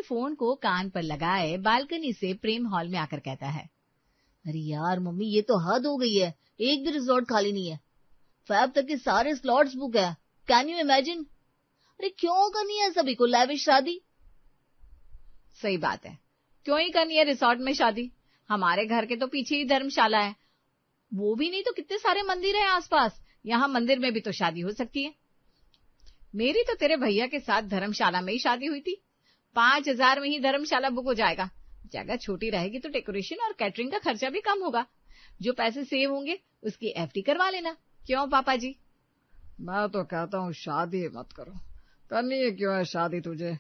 Phone को कान पर लगाए बालकनी से प्रेम हॉल में आकर कहता है, अरे यार मम्मी, ये तो हद हो गई है, एक भी रिजॉर्ट खाली नहीं है, फैब तक के सारे स्लॉट्स बुक है। Can you imagine? अरे क्यों करनी है सभी को लैविश शादी? सही बात है, क्यों ही करनी है रिसोर्ट में शादी? हमारे घर के तो पीछे ही धर्मशाला है, वो भी नहीं तो कितने सारे मंदिर हैं आसपास, यहाँ मंदिर में भी तो शादी हो सकती है। मेरी तो तेरे भैया के साथ धर्मशाला में ही शादी हुई थी, 5,000 में ही धर्मशाला बुक हो जाएगा। जगह छोटी रहेगी तो डेकोरेशन और कैटरिंग का खर्चा भी कम होगा, जो पैसे सेव होंगे उसकी एफडी करवा लेना। क्यों पापा जी? मैं तो कहता हूँ शादी मत करो। करनी है क्यों है शादी तुझे?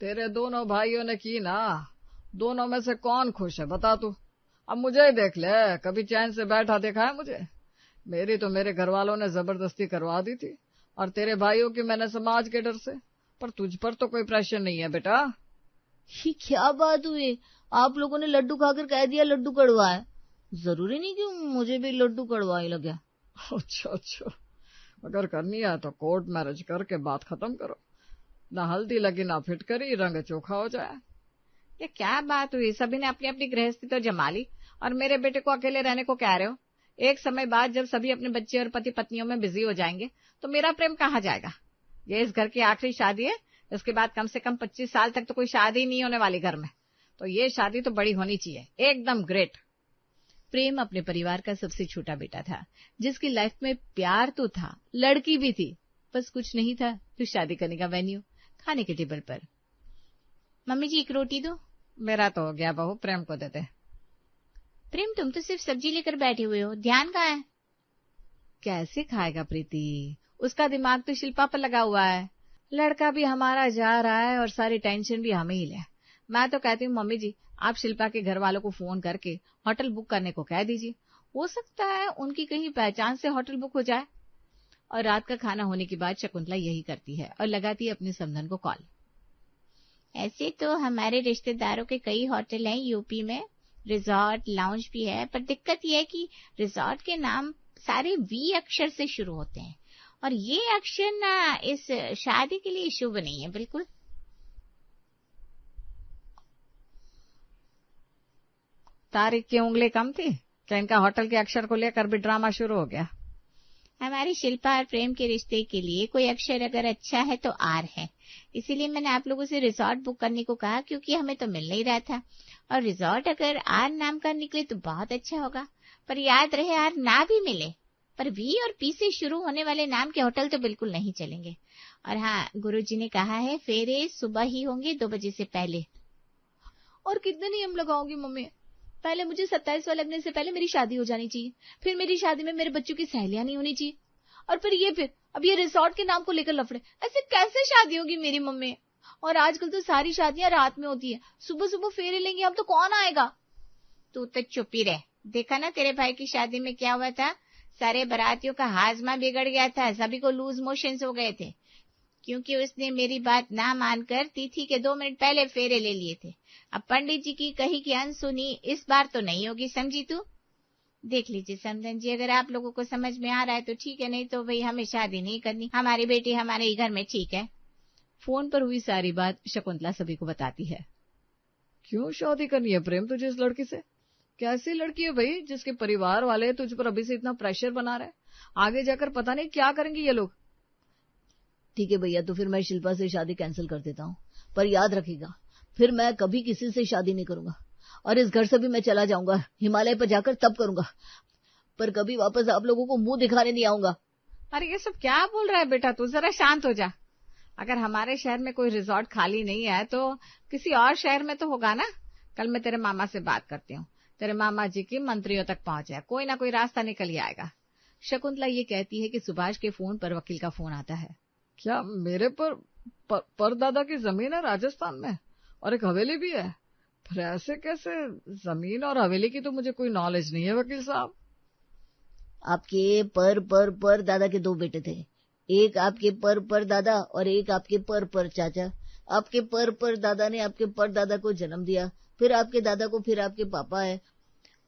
तेरे दोनों भाइयों ने की ना, दोनों में से कौन खुश है बता तू? अब मुझे ही देख ले, कभी चैन से बैठा देखा है मुझे? मेरी तो मेरे घर वालों ने जबरदस्ती करवा दी थी, और तेरे भाइयों की मैंने समाज के डर से। पर तुझ पर तो कोई प्रेशर नहीं है बेटा। ये क्या बात हुई? आप लोगों ने लड्डू खाकर कह दिया लड्डू कड़वा है। जरूरी नहीं कि मुझे भी लड्डू कड़वा ही लगे। अच्छा, अगर करनी है तो कोर्ट मैरिज करके बात खत्म करो, ना हल्दी लगी ना फिटकरी, रंग चोखा हो जाए। ये क्या बात हुई? सभी ने अपनी अपनी गृहस्थी तो जमा ली, और मेरे बेटे को अकेले रहने को कह रहे हो? एक समय बाद जब सभी अपने बच्चे और पति पत्नियों में बिजी हो जाएंगे तो मेरा प्रेम कहाँ जाएगा? ये इस घर की आखिरी शादी है, इसके बाद कम से कम 25 साल तक तो कोई शादी नहीं होने वाली घर में, तो ये शादी तो बड़ी होनी चाहिए, एकदम ग्रेट। प्रेम अपने परिवार का सबसे छोटा बेटा था, जिसकी लाइफ में प्यार तो था, लड़की भी थी, बस कुछ नहीं था तो शादी करने का वेन्यू। खाने के टेबल पर, मम्मी जी एक रोटी दो। मेरा तो हो गया बहू, प्रेम को देते। प्रेम तुम तो सिर्फ सब्जी लेकर बैठे हुए हो, ध्यान कहाँ है? कैसे खाएगा प्रीति, उसका दिमाग तो शिल्पा पर लगा हुआ है। लड़का भी हमारा जा रहा है और सारी टेंशन भी हमें ही ले। मैं तो कहती हूँ मम्मी जी, आप शिल्पा के घर वालों को फोन करके होटल बुक करने को कह दीजिए, हो सकता है उनकी कहीं पहचान से होटल बुक हो जाए। और रात का खाना होने के बाद शकुंतला यही करती है और लगाती है अपने समधन को कॉल। ऐसे तो हमारे रिश्तेदारों के कई होटल हैं यूपी में, रिजॉर्ट लाउंज भी है, पर दिक्कत यह है कि रिजॉर्ट के नाम सारे वी अक्षर से शुरू होते हैं, और ये अक्षर ना इस शादी के लिए शुभ नहीं है बिल्कुल। तारीख की उंगली कम थी क्या इनका होटल के अक्षर को लेकर भी ड्रामा शुरू हो गया? हमारी शिल्पा और प्रेम के रिश्ते के लिए कोई अक्षर अगर अच्छा है तो आर है, इसीलिए मैंने आप लोगों से रिजॉर्ट बुक करने को कहा, क्योंकि हमें तो मिल नहीं रहा था, और रिजॉर्ट अगर आर नाम का निकले तो बहुत अच्छा होगा। पर याद रहे आर ना भी मिले, पर वी और पी से शुरू होने वाले नाम के होटल तो बिल्कुल नहीं चलेंगे। और हाँ, गुरुजी ने कहा है फेरे सुबह ही होंगे 2 बजे से पहले। और कितने नियम लगाओगी मम्मी? पहले मुझे 27वां लगने से पहले मेरी शादी हो जानी चाहिए, फिर मेरी शादी में मेरे बच्चों की सहेलियां नहीं होनी चाहिए, और फिर अब ये रिसोर्ट के नाम को लेकर लफड़े। ऐसे कैसे शादी होगी मेरी मम्मी? और आजकल तो सारी शादियां रात में होती है, सुबह सुबह फेरे लेंगे हम तो कौन आएगा? तू तो चुप ही रह। देखा ना तेरे भाई की शादी में क्या हुआ था, सारे बारातियों का हाजमा बिगड़ गया था, सभी को लूज मोशंस हो गए थे, क्योंकि उसने मेरी बात ना मानकर तिथि के 2 मिनट पहले फेरे ले लिए थे। अब पंडित जी की कही की अनसुनी इस बार तो नहीं होगी, समझी तू? देख लीजिए समधन जी, अगर आप लोगों को समझ में आ रहा है तो ठीक है, नहीं तो भाई हमें शादी नहीं करनी, हमारी बेटी हमारे ही घर में ठीक है। फोन पर हुई सारी बात शकुंतला सभी को बताती है। क्यों शादी करनी है प्रेम तुझे इस लड़की से? कैसी लड़की है भाई जिसके परिवार वाले तुझ पर अभी से इतना प्रेशर बना रहे? आगे जाकर पता नहीं क्या करेंगे ये लोग। ठीक है भैया, तो फिर मैं शिल्पा से शादी कैंसिल कर देता हूँ, पर याद रखिएगा फिर मैं कभी किसी से शादी नहीं करूंगा, और इस घर से भी मैं चला जाऊंगा, हिमालय पर जाकर तब करूंगा, पर कभी वापस आप लोगों को मुंह दिखाने नहीं आऊंगा। अरे ये सब क्या बोल रहा है बेटा, तू जरा शांत हो जा। अगर हमारे शहर में कोई रिजॉर्ट खाली नहीं है तो किसी और शहर में तो होगा ना। कल मैं तेरे मामा से बात करती हूँ, तेरे मामा जी की मंत्रियों तक पहुंच जाए, कोई ना कोई रास्ता निकल ही आएगा। शकुंतला ये कहती है कि सुभाष के फोन पर वकील का फोन आता है। क्या मेरे परदादा की जमीन है राजस्थान में, और एक हवेली भी है? फिर ऐसे कैसे? जमीन और हवेली की तो मुझे कोई नॉलेज नहीं है वकील साहब। आपके पर दादा के 2 बेटे थे, एक आपके पर दादा और एक आपके पर चाचा। आपके पर दादा ने आपके पर दादा को जन्म दिया, फिर आपके दादा को फिर आपके पापा है,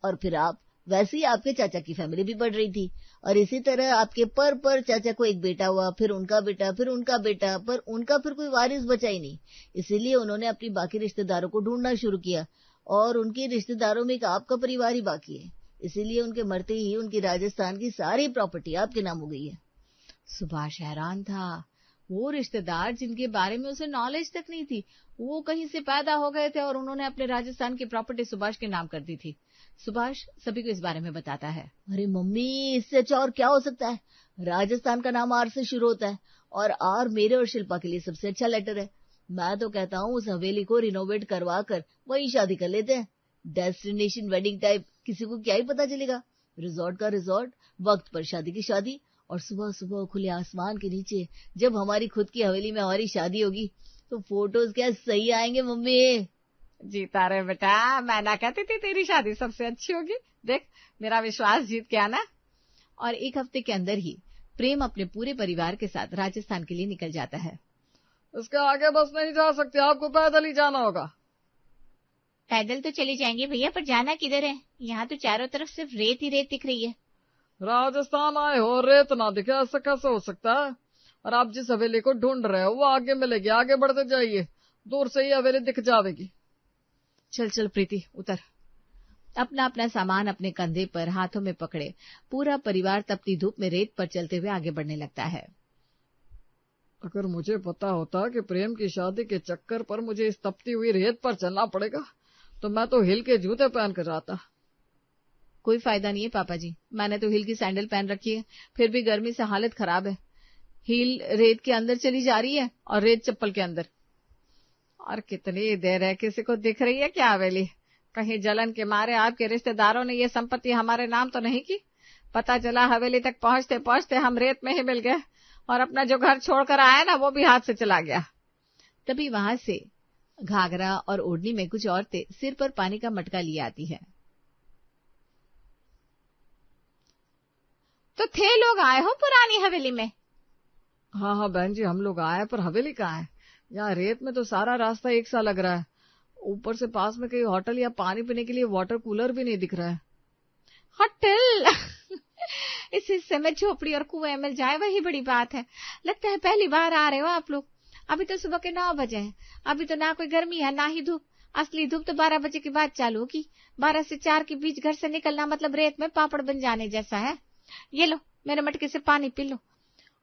और फिर आप वैसे ही आपके चाचा की फैमिली भी बढ़ रही थी, और इसी तरह आपके पर चाचा को एक बेटा हुआ, फिर उनका बेटा, फिर उनका बेटा, पर उनका फिर कोई वारिस बचा ही नहीं। इसीलिए उन्होंने अपनी बाकी रिश्तेदारों को ढूंढना शुरू किया, और उनके रिश्तेदारों में एक आपका परिवार ही बाकी है। इसीलिए उनके मरते ही उनकी राजस्थान की सारी प्रॉपर्टी आपके नाम हो गई है। सुभाष हैरान था। वो रिश्तेदार जिनके बारे में उसे नॉलेज तक नहीं थी, वो कहीं से पैदा हो गए थे और उन्होंने अपने राजस्थान की प्रॉपर्टी सुभाष के नाम कर दी थी। सुभाष सभी को इस बारे में बताता है। अरे मम्मी, इससे अच्छा और क्या हो सकता है? राजस्थान का नाम आर से शुरू होता है, और आर मेरे और शिल्पा के लिए सबसे अच्छा लेटर है। मैं तो कहता हूँ उस हवेली को रिनोवेट करवा कर वही शादी कर लेते हैं। डेस्टिनेशन वेडिंग टाइप, किसी को क्या ही पता चलेगा। रिजॉर्ट का रिजॉर्ट, वक्त पर शादी की शादी, और सुबह सुबह खुले आसमान के नीचे जब हमारी खुद की हवेली में हमारी शादी होगी तो फोटोज क्या सही आएंगे मम्मी। जीता रे बेटा, मैं ना कहती थी तेरी शादी सबसे अच्छी होगी। देख, मेरा विश्वास जीत गया ना। और एक हफ्ते के अंदर ही प्रेम अपने पूरे परिवार के साथ राजस्थान के लिए निकल जाता है। इसके आगे बस नहीं जा सकते, आपको पैदल ही जाना होगा। पैदल तो चले जाएंगे भैया, पर जाना किधर है? यहाँ तो चारों तरफ सिर्फ रेत ही रेत दिख रही है। राजस्थान आए हो, रेत ना दिखे, ऐसा कैसे हो सकता है? और आप जिस हवेली को ढूंढ रहे हो वो आगे मिलेगी, आगे बढ़ते जाइए, दूर से ही हवेली दिख जाएगी। चल चल प्रीति, उतर। अपना अपना सामान अपने कंधे पर हाथों में पकड़े पूरा परिवार तपती धूप में रेत पर चलते हुए आगे बढ़ने लगता है। अगर मुझे पता होता कि प्रेम की शादी के चक्कर पर मुझे इस तपती हुई रेत पर चलना पड़ेगा तो मैं तो हिल के जूते पहन कर आता। कोई फायदा नहीं है पापा जी, मैंने तो हिल की सैंडल पहन रखी है, फिर भी गर्मी से हालत खराब है। हील रेत के अंदर चली जा रही है और रेत चप्पल के अंदर। और कितनी देर है, किसी को दिख रही है क्या हवेली? कहीं जलन के मारे आपके रिश्तेदारों ने ये संपत्ति हमारे नाम तो नहीं की? पता चला हवेली तक पहुंचते पहुंचते हम रेत में ही मिल गए और अपना जो घर छोड़कर आया ना वो भी हाथ से चला गया। तभी वहां से घाघरा और ओढ़नी में कुछ औरतें सिर पर पानी का मटका लिए आती है। तो थे लोग आए हो पुरानी हवेली में? हाँ हाँ बहन जी, हम लोग आए, पर हवेली कहाँ है? यहाँ रेत में तो सारा रास्ता एक सा लग रहा है। ऊपर से पास में कहीं होटल या पानी पीने के लिए वाटर कूलर भी नहीं दिख रहा है। होटल? इस हिस्से में झोपड़ी और कुएं मिल जाए वही बड़ी बात है। लगता है पहली बार आ रहे हो आप लोग। अभी तो सुबह के 9 बजे हैं, अभी तो ना कोई गर्मी है ना ही धूप। असली धूप तो 12 बजे के बाद चालू होगी। 12 से 4 के बीच घर से निकलना मतलब रेत में पापड़ बन जाने जैसा है। ये लो, मेरे मटके से पानी पी लो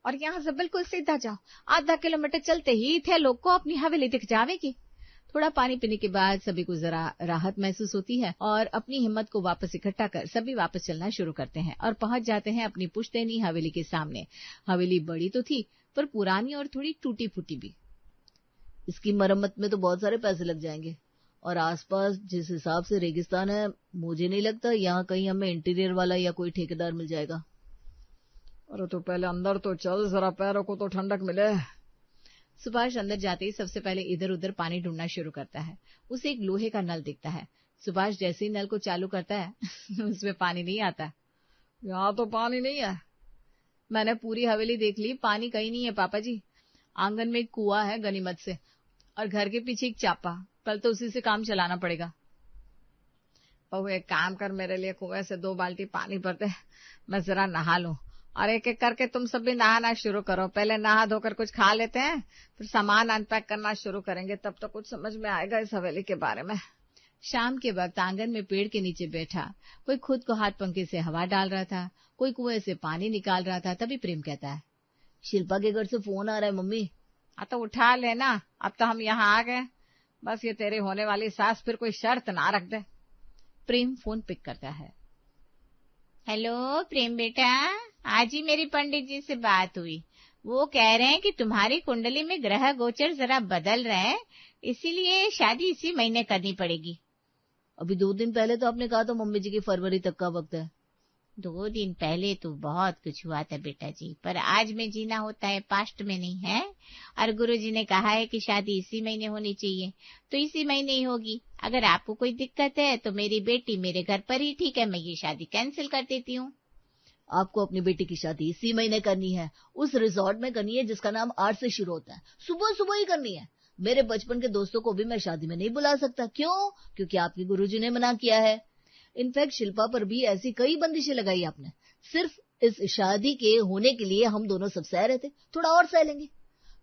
और यहाँ से बिल्कुल सीधा जाओ। आधा किलोमीटर चलते ही थे लोग को अपनी हवेली दिख जाएगी। थोड़ा पानी पीने के बाद सभी को जरा राहत महसूस होती है और अपनी हिम्मत को वापस इकट्ठा कर सभी वापस चलना शुरू करते हैं और पहुंच जाते हैं अपनी पुश्तैनी हवेली के सामने। हवेली बड़ी तो थी पर पुरानी और थोड़ी टूटी फूटी भी। इसकी मरम्मत में तो बहुत सारे पैसे लग जाएंगे, और आसपास जिस हिसाब से रेगिस्तान है मुझे नहीं लगता यहाँ कहीं हमें इंटीरियर वाला या कोई ठेकेदार मिल जाएगा। अरे तो पहले अंदर तो चल, जरा पैरों को तो ठंडक मिले। सुभाष अंदर जाते ही सबसे पहले इधर उधर पानी ढूंढना शुरू करता है। उसे एक लोहे का नल दिखता है। सुभाष जैसे ही नल को चालू करता है उसमें पानी नहीं आता। यहाँ तो पानी नहीं है। मैंने पूरी हवेली देख ली, पानी कहीं नहीं है पापा जी। आंगन में एक कुआं है गनीमत से और घर के पीछे एक चापा। कल तो उसी से काम चलाना पड़ेगा। बहू एक काम कर, मेरे लिए कुएं से 2 बाल्टी पानी भर दे, मैं जरा नहा लूं। और एक एक करके तुम सब भी नहाना शुरू करो। पहले नहा धोकर कुछ खा लेते हैं, फिर सामान अनपैक करना शुरू करेंगे, तब तो कुछ समझ में आएगा इस हवेली के बारे में। शाम के वक्त आंगन में पेड़ के नीचे बैठा कोई खुद को हाथ पंखे से हवा डाल रहा था, कोई कुएं से पानी निकाल रहा था। तभी प्रेम कहता है, शिल्पा के घर से फोन आ रहा है मम्मी। तो उठा लेना, अब तो हम यहाँ आ गए। बस ये तेरी होने वाली सास फिर कोई शर्त ना रख दे। प्रेम फोन पिक करता है। हेलो प्रेम बेटा, आज ही मेरी पंडित जी से बात हुई। वो कह रहे हैं कि तुम्हारी कुंडली में ग्रह गोचर जरा बदल रहे हैं, इसीलिए शादी इसी महीने करनी पड़ेगी। अभी 2 दिन पहले तो आपने कहा था मम्मी जी की फरवरी तक का वक्त है। 2 दिन पहले तो बहुत कुछ हुआ था बेटा जी, पर आज में जीना होता है, पास्ट में नहीं है। और गुरुजी ने कहा है कि शादी इसी महीने होनी चाहिए, तो इसी महीने ही होगी। अगर आपको कोई दिक्कत है तो मेरी बेटी मेरे घर पर ही ठीक है, मैं ये शादी कैंसिल कर देती हूँ। आपको अपनी बेटी की शादी इसी महीने करनी है, उस रिजॉर्ट में करनी है जिसका नाम आर से शुरू होता है। सुबह सुबह ही करनी है। मेरे बचपन के दोस्तों को भी मैं शादी में नहीं बुला सकता। क्यों? क्योंकि आपके गुरुजी ने मना किया है। इनफैक्ट शिल्पा पर भी ऐसी कई बंदिशें लगाई आपने। सिर्फ इस शादी के होने के लिए हम दोनों सब सह रहे थे, थोड़ा और सह लेंगे।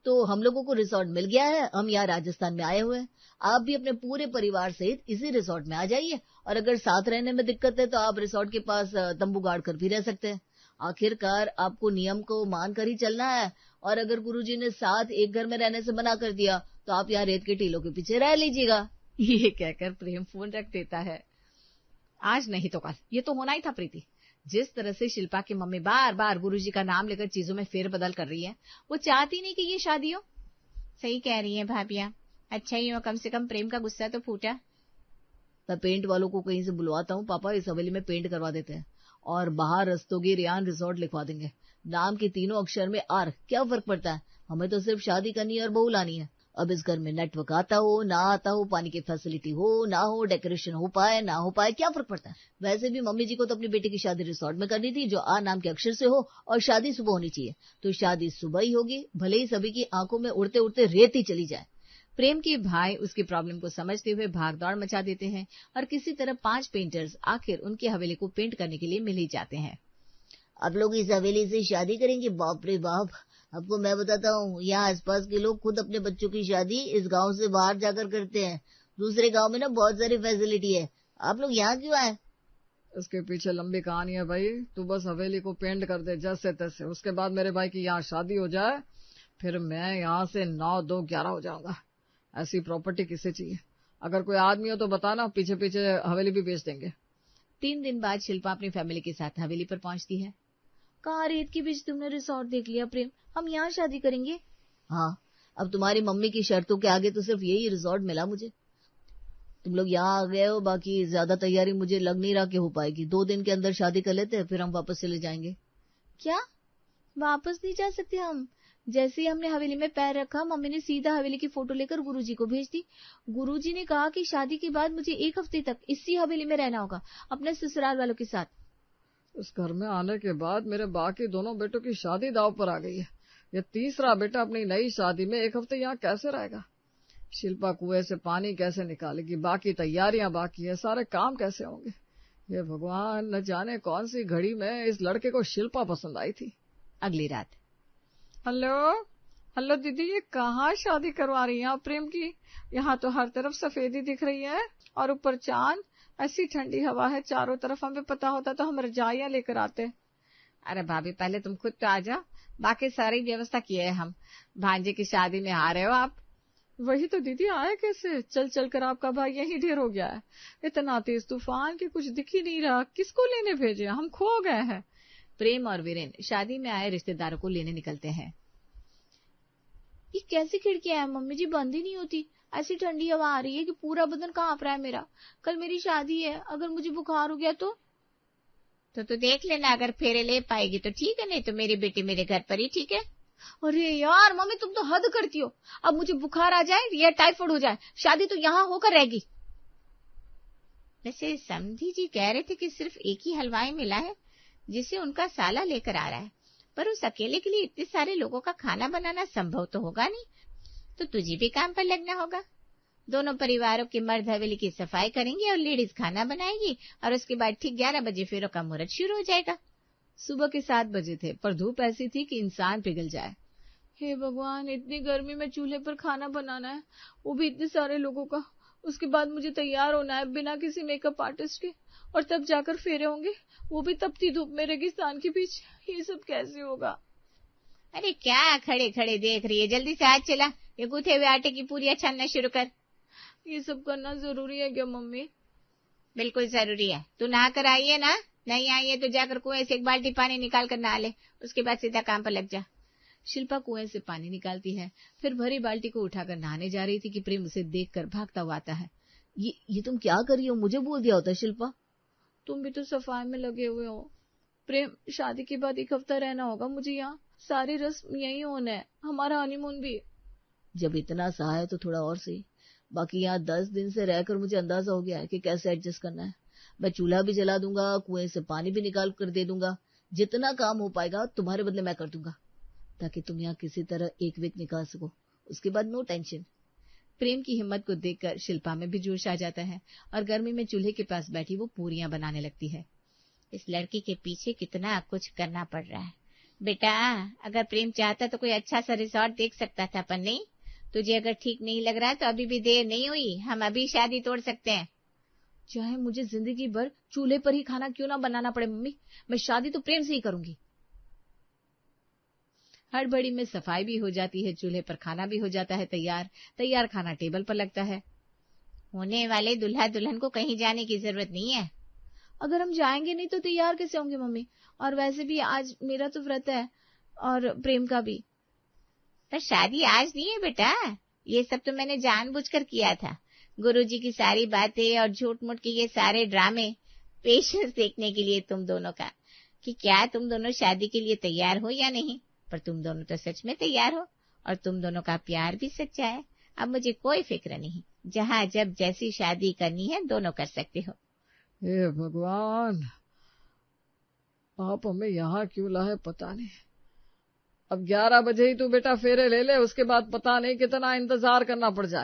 तो हम लोगों को रिसोर्ट मिल गया है, हम यहाँ राजस्थान में आए हुए हैं। आप भी अपने पूरे परिवार सहित इसी रिसोर्ट में आ जाइए, और अगर साथ रहने में दिक्कत है तो आप रिसोर्ट के पास तंबू गाड़ कर भी रह सकते हैं। आखिरकार आपको नियम को मान कर ही चलना है, और अगर गुरुजी ने साथ एक घर में रहने से मना कर दिया तो आप यहाँ रेत के टीलों के पीछे रह लीजिएगा। ये कहकर प्रेम फोन रख देता है। आज नहीं तो कल ये तो होना ही था प्रीति। जिस तरह से शिल्पा की मम्मी बार बार गुरुजी का नाम लेकर चीजों में फेरबदल कर रही है, वो चाहती नहीं कि ये शादी हो। सही कह रही है भाभिया, अच्छा ही हो, कम से कम प्रेम का गुस्सा तो फूटा। मैं पेंट वालों को कहीं से बुलवाता हूँ पापा, इस हवेली में पेंट करवा देते हैं, और बाहर रस्तोगी रियान रिसोर्ट लिखवा देंगे। नाम के तीनों अक्षर में आर, क्या फर्क पड़ता है, हमें तो सिर्फ शादी करनी है और बहू लानी है। अब इस घर में नेटवर्क आता हो ना आता हो, पानी की फैसिलिटी हो ना हो, डेकोरेशन हो पाए ना हो पाए, क्या फर्क पड़ता है। वैसे भी मम्मी जी को तो अपनी बेटी की शादी रिसोर्ट में करनी थी, जो आ नाम के अक्षर से हो, और शादी सुबह होनी चाहिए, तो शादी सुबह ही होगी, भले ही सभी की आंखों में उड़ते उड़ते रेत ही चली जाए। प्रेम के भाई उसकी प्रॉब्लम को समझते हुए भाग दौड़ मचा देते हैं, और किसी तरह 5 पेंटर्स आखिर उनकी हवेली को पेंट करने के लिए मिल ही जाते हैं। आप लोग इस हवेली से शादी करेंगे? बाप रे बाप, आपको मैं बताता हूँ, यहाँ आसपास के लोग खुद अपने बच्चों की शादी इस गांव से बाहर जाकर करते हैं। दूसरे गांव में ना बहुत सारी फैसिलिटी है, आप लोग यहाँ क्यों आए? इसके पीछे लंबी कहानी है भाई। तू बस हवेली को पेंट कर दे जैसे तैसे, उसके बाद मेरे भाई की यहाँ शादी हो जाए, फिर मैं यहाँ से 9, 2, 11 हो जाऊंगा। ऐसी प्रॉपर्टी किसे चाहिए? अगर कोई आदमी हो तो बताना, पीछे पीछे हवेली भी बेच देंगे। 3 दिन बाद शिल्पा अपनी फैमिली के साथ हवेली पर पहुंचती है। कहाँ रेत के बीच तुमने रिसोर्ट देख लिया प्रेम, हम यहाँ शादी करेंगे। हाँ, अब तुम्हारी मम्मी की शर्तों के आगे तो सिर्फ यही रिसोर्ट मिला मुझे। तुम लोग यहाँ आ गए हो, बाकी ज्यादा तैयारी मुझे लग नहीं रहा कि हो पाएगी। 2 दिन के अंदर शादी कर लेते हैं, फिर हम वापस चले जाएंगे। क्या वापस नहीं जा सकते हम? जैसे ही हमने हवेली में पैर रखा, मम्मी ने सीधा हवेली की फोटो लेकर गुरुजी को भेज दी। गुरुजी ने कहा कि शादी के बाद मुझे 1 हफ्ते तक इसी हवेली में रहना होगा, अपने ससुराल वालों के साथ। इस घर में आने के बाद मेरे बाकी दोनों बेटों की शादी दाव पर आ गई है। ये तीसरा बेटा अपनी नई शादी में 1 हफ्ते यहाँ कैसे रहेगा? शिल्पा कुएं से पानी कैसे निकालेगी? बाकी तैयारियां बाकी है, सारे काम कैसे होंगे? ये भगवान, न जाने कौन सी घड़ी में इस लड़के को शिल्पा पसंद आई थी। अगली रात। हेलो दीदी, ये कहाँ शादी करवा रही हैं आप प्रेम की? यहाँ तो हर तरफ सफेदी दिख रही है, और ऊपर चांद, ऐसी ठंडी हवा है चारों तरफ। हमें पता होता तो हम रजाइयां लेकर आते। अरे भाभी, पहले तुम खुद तो आ जाओ, बाकी सारी व्यवस्था की है हम। भांजे की शादी में आ रहे हो आप? वही तो दीदी, आए कैसे? चल चल कर आपका भाई यही ढेर हो गया है। इतना तेज तूफान कि कुछ दिख ही नहीं रहा, किसको लेने भेजे? हम खो गए हैं। प्रेम और वीरेन शादी में आए रिश्तेदारों को लेने निकलते हैं। ये कैसी खिड़कियां हैं मम्मी जी, बंद ही नहीं होती। ऐसी ठंडी हवा आ रही है कि पूरा बदन कांप रहा है मेरा। कल मेरी शादी है, अगर मुझे बुखार हो गया तो तू देख लेना, अगर फेरे ले पाएगी तो ठीक है, नहीं तो मेरी बेटी मेरे घर पर ही ठीक है। अरे यार मम्मी, तुम तो हद करती हो। अब मुझे बुखार आ जाए या टाइफाइड हो जाए, शादी तो यहाँ होकर रहेगी। वैसे समधी जी कह रहे थे कि सिर्फ एक ही हलवाई मिला है जिसे उनका साला लेकर आ रहा है, पर उस अकेले के लिए इतने सारे लोगों का खाना बनाना संभव तो होगा नहीं, तो तुझे भी काम पर लगना होगा। दोनों परिवारों के मर्द हवेली की सफाई करेंगे और लेडीज खाना बनाएगी, और उसके बाद ठीक 11 बजे फेरों का मुहूर्त शुरू हो जाएगा। सुबह के 7 बजे थे, पर धूप ऐसी थी कि इंसान पिघल जाए। हे भगवान, इतनी गर्मी में चूल्हे पर खाना बनाना है, वो भी इतने सारे लोगों का। उसके बाद मुझे तैयार होना है बिना किसी मेकअप आर्टिस्ट के, और तब जाकर फेरे होंगे, वो भी तपती धूप में रेगिस्तान के बीच। ये सब कैसे होगा? अरे क्या खड़े खड़े देख रही है, जल्दी से हाथ चला, ये गूथे हुए आटे की पूरियां छानना शुरू कर। ये सब करना जरूरी है क्या मम्मी? बिल्कुल जरूरी है। तू नहा कर आई है ना? नहीं आई है तो जाकर कुएं से 1 बाल्टी पानी निकाल कर नहा ले, उसके बाद सीधा काम पर लग जा। शिल्पा कुएं से पानी निकालती है, फिर भरी बाल्टी को उठाकर नहाने जा रही थी कि प्रेम उसे देखकर भागता हुआ आता है। ये तुम क्या कर रही हो? मुझे बोल दिया होता शिल्पा। तुम भी तो सफाई में लगे हुए हो। प्रेम, शादी के बाद 1 हफ्ता रहना होगा मुझे यहाँ, सारी रस्म यही होना है, हमारा हनीमून भी। जब इतना सा है तो थोड़ा और सही। बाकी यहाँ 10 दिन से रहकर मुझे अंदाजा हो गया है कि कैसे एडजस्ट करना है। मैं चूल्हा भी जला दूंगा, कुएं से पानी भी निकाल कर दे दूंगा, जितना काम हो पाएगा तुम्हारे बदले मैं कर दूंगा, ताकि तुम यहाँ किसी तरह 1 वीक निकाल सको। उसके बाद नो टेंशन। प्रेम की हिम्मत को देखकर शिल्पा में भी जोश आ जाता है और गर्मी में चूल्हे के पास बैठी वो पूरियां बनाने लगती है। इस लड़की के पीछे कितना कुछ करना पड़ रहा है। बेटा, अगर प्रेम चाहता तो कोई अच्छा सा रिसोर्ट देख सकता था, पर नहीं। तुझे अगर ठीक नहीं लग रहा तो अभी भी देर नहीं हुई, हम अभी शादी तोड़ सकते हैं। चाहे मुझे जिंदगी भर चूल्हे पर ही खाना क्यों ना बनाना पड़े मम्मी, मैं शादी तो प्रेम से ही करूंगी। हड़बड़ी में सफाई भी हो जाती है, चूल्हे पर खाना भी हो जाता है तैयार खाना टेबल पर लगता है। होने वाले दुल्हा दुल्हन को कहीं जाने की जरूरत नहीं है। अगर हम जाएंगे नहीं तो तैयार कैसे होंगे मम्मी? और वैसे भी आज मेरा तो व्रत है और प्रेम का भी। पर शादी आज नहीं है बेटा, ये सब तो मैंने जानबूझकर किया था। गुरुजी की सारी बातें और झूठ मूठ के ये सारे ड्रामे पेशेंस देखने के लिए तुम दोनों का, कि क्या तुम दोनों शादी के लिए तैयार हो या नहीं। पर तुम दोनों तो सच में तैयार हो और तुम दोनों का प्यार भी सच्चा है। अब मुझे कोई फिक्र नहीं, जहाँ जब जैसी शादी करनी है दोनों कर सकते हो। हे भगवान, आप हमें यहाँ क्यों लाए पता नहीं। अब 11 बजे ही तू बेटा फेरे ले ले, उसके बाद पता नहीं कितना इंतजार करना पड़ जाए।